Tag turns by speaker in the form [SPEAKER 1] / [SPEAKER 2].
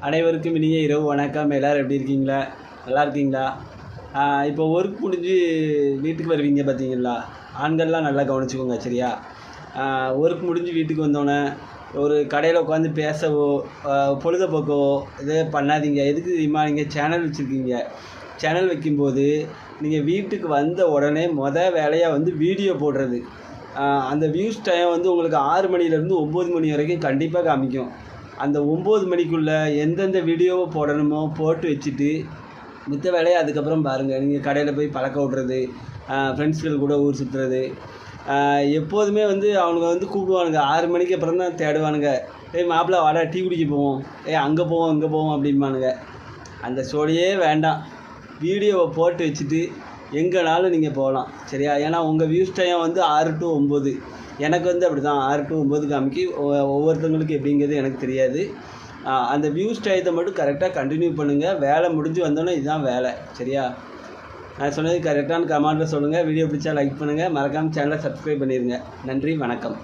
[SPEAKER 1] அனைவருக்கும் இனிய இரவு வணக்கம். எல்லோரும் எப்படி இருக்கீங்களா? நல்லா இருக்கீங்களா? இப்போ ஒர்க் முடிஞ்சு வீட்டுக்கு வருவீங்க பார்த்தீங்களா? ஆண்கள்லாம் நல்லா கவனிச்சுக்கோங்க, சரியா? ஒர்க் முடிஞ்சு வீட்டுக்கு வந்தோடனே ஒரு கடையில் உட்காந்து பேசவோ பொழுதுபோக்கவோ இதே பண்ணாதீங்க. எதுக்கு தெரியுமா? நீங்கள் சேனல் வச்சுருக்கீங்க. சேனல் வைக்கும்போது நீங்கள் வீட்டுக்கு வந்த உடனே வேலையாக வந்து வீடியோ போடுறது. அந்த வியூஸ் டைம் வந்து உங்களுக்கு 6 மணிலேருந்து 9 மணி வரைக்கும் கண்டிப்பாக காமிக்கும். அந்த 9 மணிக்குள்ளே எந்தெந்த வீடியோவை போடணுமோ போட்டு வச்சுட்டு மித்த வேலையை அதுக்கப்புறம் பாருங்கள். நீங்கள் கடையில் போய் பழக்க விட்றது, ஃப்ரெண்ட்ஸ்கள் கூட ஊர் சுற்றுறது. எப்போதுமே வந்து அவனுங்க வந்து கூப்பிடுவானுங்க, 6 மணிக்கு அப்புறம் தான் தேடுவானுங்க. மாப்பிள்ளை வாடா டீ குடிக்க போவோம், அங்கே போவோம் இங்கே போவோம் அப்படிம்பானுங்க. அந்த சோழியே வேண்டாம். வீடியோவை போட்டு வச்சுட்டு எங்கேனாலும் நீங்கள் போகலாம், சரியா? ஏன்னா உங்கள் வியூஸ் டைம் வந்து 6 to 9. எனக்கு வந்து அப்படி தான் 6 to 9 காமிக்கி. ஒவ்வொருத்தவங்களுக்கு எப்படிங்கிறது எனக்கு தெரியாது. அந்த வியூஸ் டயத்தை மட்டும் கரெக்டாக கண்டினியூ பண்ணுங்கள். வேலை முடிஞ்சு வந்தோன்னே இதுதான் வேலை, சரியா? நான் சொன்னது கரெக்டான கமெண்ட்டில் சொல்லுங்கள். வீடியோ பிடிச்சா லைக் பண்ணுங்கள். மறக்காமல் சேனலை சப்ஸ்கிரைப் பண்ணிடுங்க. நன்றி, வணக்கம்.